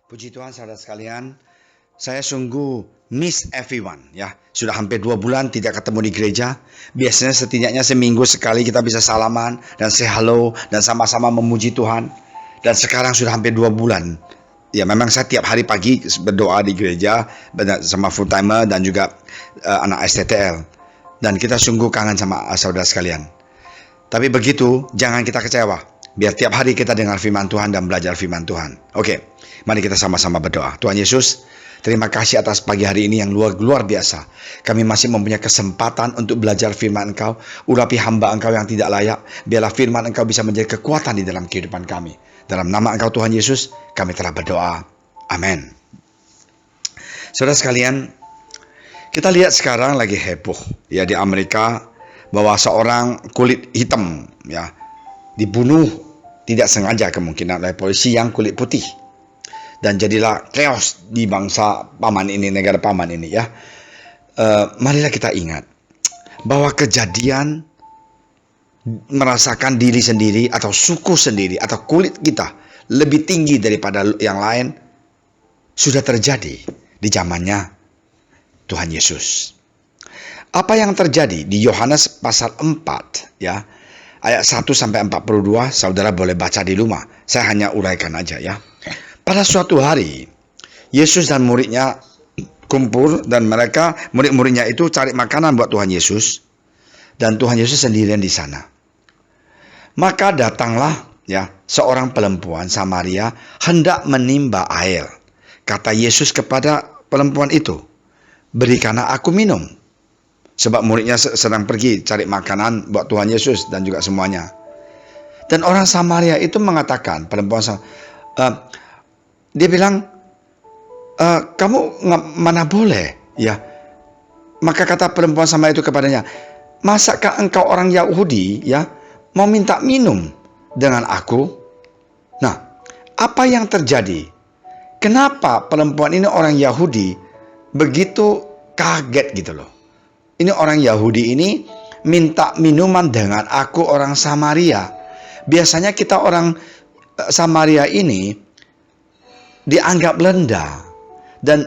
Puji Tuhan saudara sekalian, saya sungguh miss everyone ya. Sudah hampir 2 bulan tidak ketemu di gereja. Biasanya setidaknya seminggu sekali kita bisa salaman dan say hello dan sama-sama memuji Tuhan. Dan sekarang sudah hampir 2 bulan. Ya memang saya tiap hari pagi berdoa di gereja sama full timer dan juga anak STTL. Dan kita sungguh kangen sama saudara sekalian. Tapi begitu, jangan kita kecewa. Biar tiap hari kita dengar firman Tuhan dan belajar firman Tuhan. Oke, mari kita sama-sama berdoa. Tuhan Yesus, terima kasih atas pagi hari ini yang luar biasa. Kami masih mempunyai kesempatan untuk belajar firman Engkau. Urapi hamba Engkau yang tidak layak. Biarlah firman Engkau bisa menjadi kekuatan di dalam kehidupan kami. Dalam nama Engkau Tuhan Yesus, kami telah berdoa. Amin. Saudara sekalian, kita lihat sekarang lagi heboh ya di Amerika bahwa seorang kulit hitam ya dibunuh tidak sengaja kemungkinan oleh polisi yang kulit putih. Dan jadilah chaos di bangsa paman ini, negara paman ini ya. Marilah kita ingat bahwa kejadian merasakan diri sendiri atau suku sendiri atau kulit kita lebih tinggi daripada yang lain sudah terjadi di zamannya Tuhan Yesus. Apa yang terjadi di Yohanes pasal 4 ya, ayat 1 sampai 42, saudara boleh baca di rumah. Saya hanya uraikan aja ya. Pada suatu hari, Yesus dan muridnya kumpul dan mereka, murid-muridnya itu cari makanan buat Tuhan Yesus. Dan Tuhan Yesus sendirian di sana. Maka datanglah ya seorang perempuan Samaria hendak menimba air. Kata Yesus kepada perempuan itu, "Berikanlah aku minum." Sebab muridnya sedang pergi cari makanan buat Tuhan Yesus dan juga semuanya. Dan orang Samaria itu mengatakan, dia bilang, "Kamu mana boleh?" Ya. Maka kata perempuan Samaria itu kepadanya, "Masakah engkau orang Yahudi ya mau minta minum dengan aku?" Nah, apa yang terjadi? Kenapa perempuan ini orang Yahudi begitu kaget gitu loh? Ini orang Yahudi ini minta minuman dengan aku orang Samaria. Biasanya kita orang Samaria ini dianggap rendah. Dan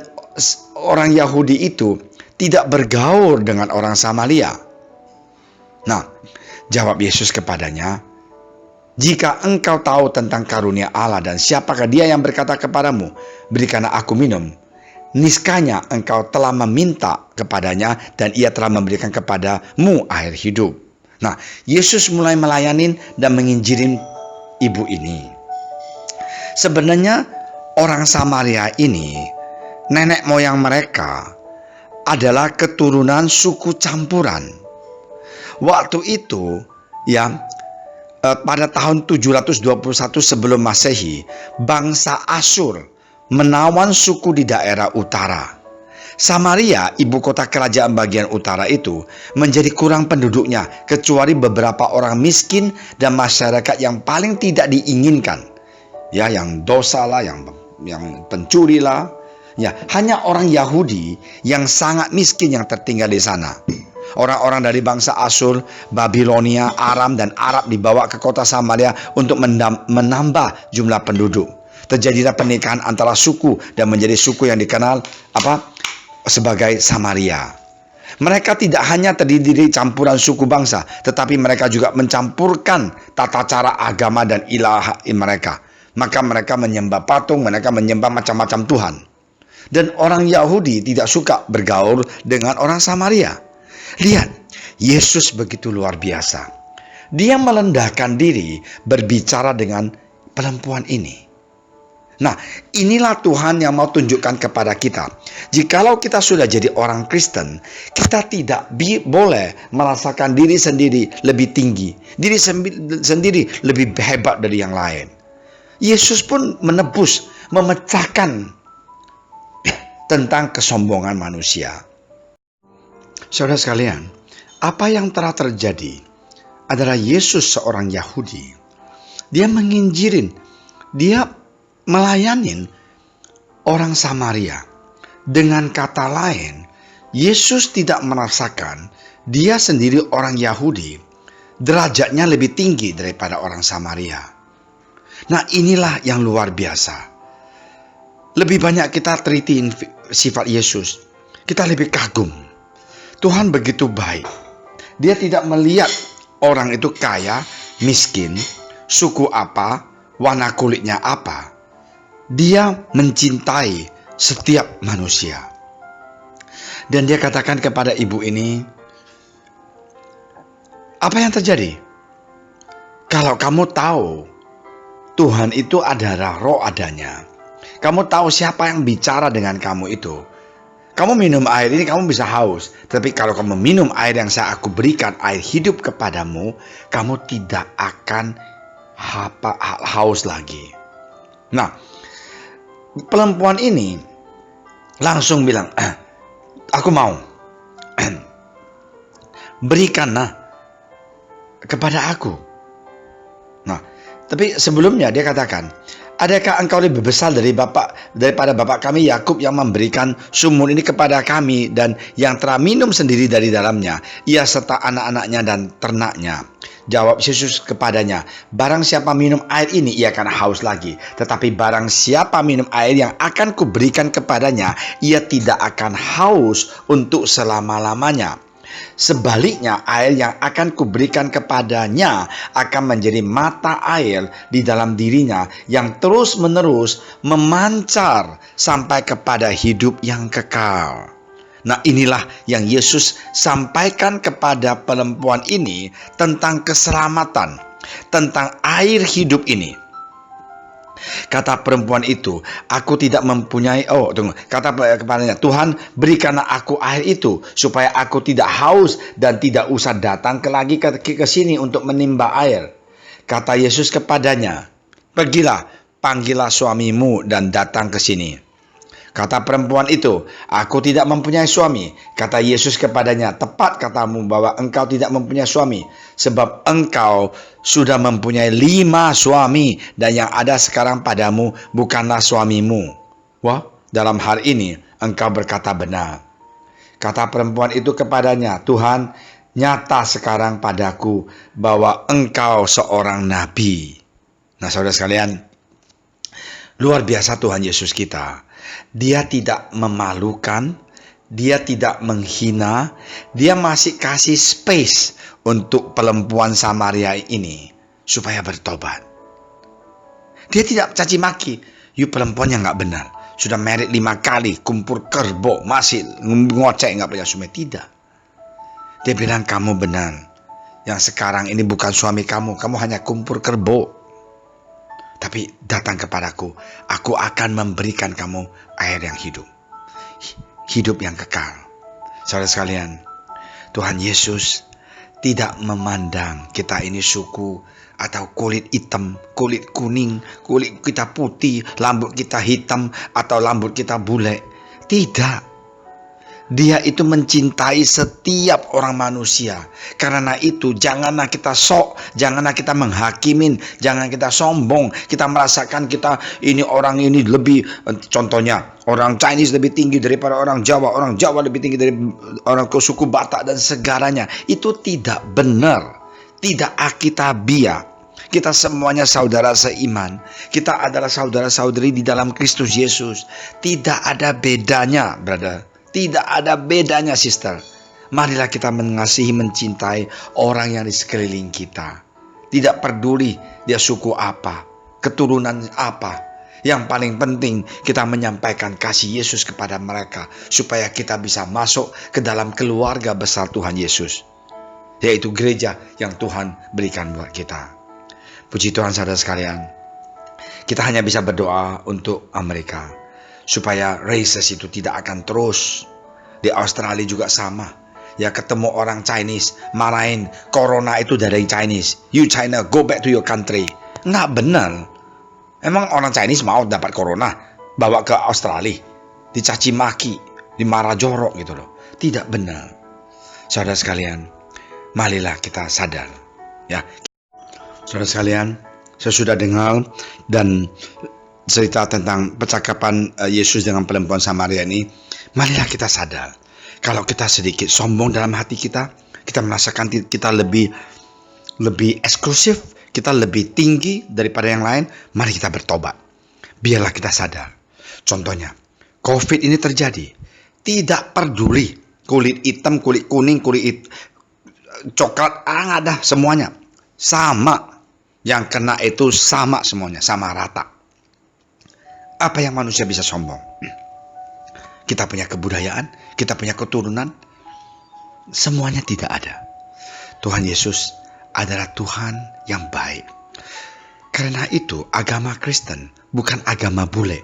orang Yahudi itu tidak bergaul dengan orang Samaria. Nah, jawab Yesus kepadanya, "Jika engkau tahu tentang karunia Allah dan siapakah dia yang berkata kepadamu, 'Berikanlah aku minum,' niscaya engkau telah meminta kepadanya dan ia telah memberikan kepadamu air hidup." Nah, Yesus mulai melayanin dan menginjirin ibu ini. Sebenarnya orang Samaria ini, nenek moyang mereka adalah keturunan suku campuran. Waktu itu ya, pada tahun 721 sebelum Masehi, bangsa Asyur menawan suku di daerah utara. Samaria, ibu kota kerajaan bagian utara itu, menjadi kurang penduduknya, kecuali beberapa orang miskin dan masyarakat yang paling tidak diinginkan. Ya, yang dosa lah, yang pencuri lah. Ya, hanya orang Yahudi yang sangat miskin yang tertinggal di sana. Orang-orang dari bangsa Asyur, Babilonia, Aram, dan Arab dibawa ke kota Samaria untuk menambah jumlah penduduk. Terjadilah pernikahan antara suku dan menjadi suku yang dikenal sebagai Samaria. Mereka tidak hanya terdiri dari campuran suku bangsa, tetapi mereka juga mencampurkan tata cara agama dan ilaha mereka. Maka mereka menyembah patung, mereka menyembah macam-macam Tuhan. Dan orang Yahudi tidak suka bergaul dengan orang Samaria. Lihat, Yesus begitu luar biasa. Dia merendahkan diri berbicara dengan perempuan ini. Nah, inilah Tuhan yang mau tunjukkan kepada kita. Jikalau kita sudah jadi orang Kristen, kita tidak boleh merasakan diri sendiri lebih tinggi, diri sendiri lebih hebat dari yang lain. Yesus pun menebus, memecahkan tentang kesombongan manusia. Saudara sekalian, apa yang telah terjadi adalah Yesus seorang Yahudi. Dia menginjirin, dia melayanin orang Samaria. Dengan kata lain, Yesus tidak merasakan dia sendiri orang Yahudi, derajatnya lebih tinggi daripada orang Samaria. Nah, inilah yang luar biasa. lebih banyak kita teliti sifat Yesus, kita lebih kagum. Tuhan begitu baik. Dia tidak melihat orang itu kaya, miskin, suku apa, warna kulitnya apa. Dia mencintai setiap manusia. Dan dia katakan kepada ibu ini, apa yang terjadi? Kalau kamu tahu Tuhan itu adalah roh adanya, kamu tahu siapa yang bicara dengan kamu itu, kamu minum air ini kamu bisa haus. Tapi kalau kamu minum air yang aku berikan, air hidup kepadamu, kamu tidak akan haus lagi. Nah, perempuan ini langsung bilang, aku mau. Berikanlah kepada aku. Nah, tapi sebelumnya dia katakan, adakah engkau lebih besar daripada bapak kami Yakub yang memberikan sumur ini kepada kami dan yang telah minum sendiri dari dalamnya, ia serta anak-anaknya dan ternaknya? Jawab Yesus kepadanya, barang siapa minum air ini ia akan haus lagi, tetapi barang siapa minum air yang akan kuberikan kepadanya, ia tidak akan haus untuk selama-lamanya. Sebaliknya, air yang akan kuberikan kepadanya akan menjadi mata air di dalam dirinya yang terus-menerus memancar sampai kepada hidup yang kekal. Nah, inilah yang Yesus sampaikan kepada perempuan ini tentang keselamatan, tentang air hidup ini. Kata perempuan itu, aku tidak mempunyai, kata kepadanya, Tuhan berikanlah aku air itu, supaya aku tidak haus dan tidak usah datang lagi ke sini untuk menimba air. Kata Yesus kepadanya, pergilah, panggillah suamimu dan datang ke sini. Kata perempuan itu, aku tidak mempunyai suami. Kata Yesus kepadanya, tepat katamu bahwa engkau tidak mempunyai suami, sebab engkau sudah mempunyai 5 suami, dan yang ada sekarang padamu bukanlah suamimu. Wah, dalam hal ini engkau berkata benar. Kata perempuan itu kepadanya, Tuhan, nyata sekarang padaku bahwa engkau seorang nabi. Nah, saudara sekalian, luar biasa Tuhan Yesus kita. Dia tidak memalukan, dia tidak menghina, dia masih kasih space untuk perempuan Samaria ini supaya bertobat. Dia tidak caci maki, you perempuan yang gak benar, sudah married 5 kali, kumpul kerbau, masih ngoceh gak punya suami. Tidak. Dia bilang, kamu benar, yang sekarang ini bukan suami kamu, kamu hanya kumpul kerbau. Tapi datang kepadaku, aku akan memberikan kamu air yang hidup. Hidup yang kekal. Saudara sekalian, Tuhan Yesus tidak memandang kita ini suku atau kulit hitam, kulit kuning, kulit kita putih, rambut kita hitam atau rambut kita bule. Tidak. Dia itu mencintai setiap orang manusia. Karena itu janganlah kita sok, janganlah kita menghakimin, jangan kita sombong. Kita merasakan kita ini orang ini lebih, contohnya orang Chinese lebih tinggi daripada orang Jawa lebih tinggi dari orang suku Batak dan segalanya. Itu tidak benar, tidak alkitabiah. Kita semuanya saudara seiman. Kita adalah saudara-saudari di dalam Kristus Yesus. Tidak ada bedanya, brother. Tidak ada bedanya, sister. Marilah kita mengasihi, mencintai orang yang di sekeliling kita. Tidak peduli dia suku apa, keturunan apa. Yang paling penting kita menyampaikan kasih Yesus kepada mereka, supaya kita bisa masuk ke dalam keluarga besar Tuhan Yesus, yaitu gereja yang Tuhan berikan buat kita. Puji Tuhan, saudara sekalian. Kita hanya bisa berdoa untuk Amerika, supaya races itu tidak akan terus. Di Australia juga sama. Ya, ketemu orang Chinese marahin corona itu dari Chinese. You China, go back to your country. Nggak benar. Emang orang Chinese mau dapat corona bawa ke Australia, dicaci maki, dimarah jorok gitu loh. Tidak benar. Saudara sekalian, marilah kita sadar. Ya, saudara sekalian, saya sudah dengar dan cerita tentang percakapan Yesus dengan perempuan Samaria ini. Marilah kita sadar, kalau kita sedikit sombong dalam hati kita, kita merasakan kita lebih eksklusif, kita lebih tinggi daripada yang lain. Mari kita bertobat. Biarlah kita sadar, Contohnya, COVID ini terjadi. Tidak peduli kulit hitam, kulit kuning, coklat, nggak ada, semuanya sama. Yang kena itu sama semuanya, sama rata. Apa yang manusia bisa sombong? Kita punya kebudayaan, kita punya keturunan, semuanya tidak ada. Tuhan Yesus adalah Tuhan yang baik. Karena itu agama Kristen bukan agama bule.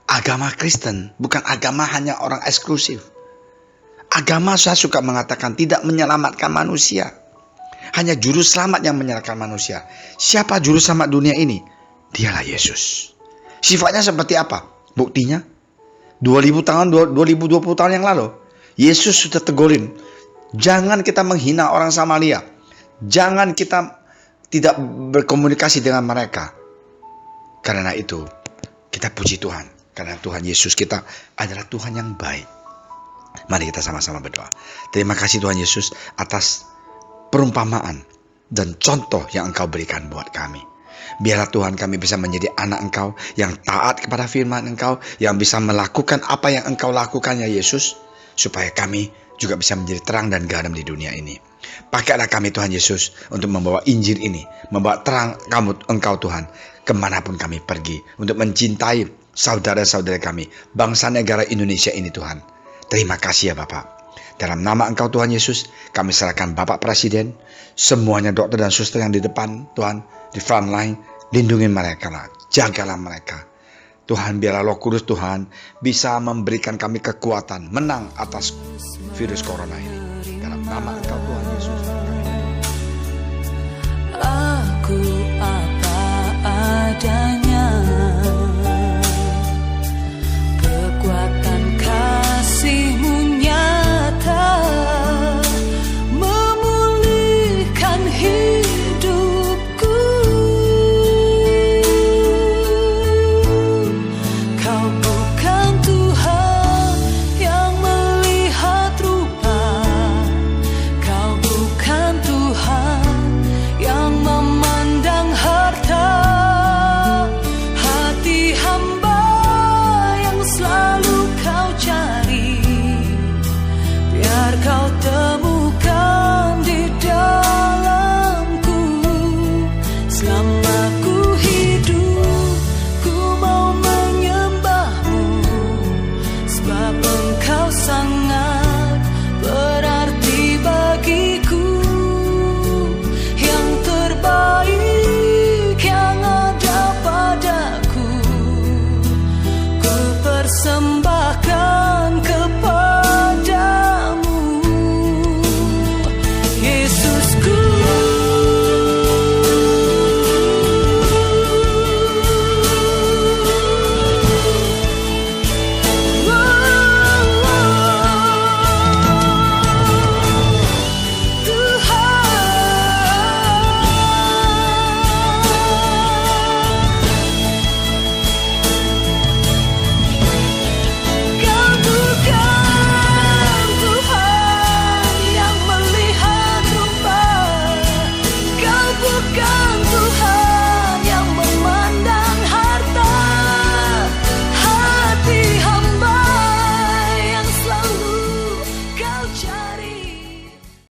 Agama Kristen bukan agama hanya orang eksklusif. Agama, saya suka mengatakan, tidak menyelamatkan manusia. Hanya juru selamat yang menyelamatkan manusia. Siapa juru selamat dunia ini? Dialah Yesus. Sifatnya seperti apa? Buktinya 2020 tahun yang lalu, Yesus sudah tegurin, jangan kita menghina orang Samaria. Jangan kita tidak berkomunikasi dengan mereka. Karena itu, kita puji Tuhan. Karena Tuhan Yesus kita adalah Tuhan yang baik. Mari kita sama-sama berdoa. Terima kasih Tuhan Yesus atas perumpamaan dan contoh yang Engkau berikan buat kami. Biarlah Tuhan kami bisa menjadi anak Engkau yang taat kepada firman Engkau, yang bisa melakukan apa yang Engkau lakukan ya Yesus, supaya kami juga bisa menjadi terang dan garam di dunia ini. Pakailah kami Tuhan Yesus untuk membawa Injil ini, membawa terang Engkau Tuhan, kemanapun kami pergi, untuk mencintai saudara-saudara kami, bangsa negara Indonesia ini Tuhan. Terima kasih ya Bapak. Dalam nama Engkau Tuhan Yesus, kami serahkan Bapak Presiden, semuanya dokter dan suster yang di depan Tuhan, di front line, lindungi mereka lah, jagalah mereka. Tuhan, biarlah Roh Kudus Tuhan bisa memberikan kami kekuatan menang atas virus corona ini. Dalam nama Engkau Tuhan Yesus. Aku apa adanya.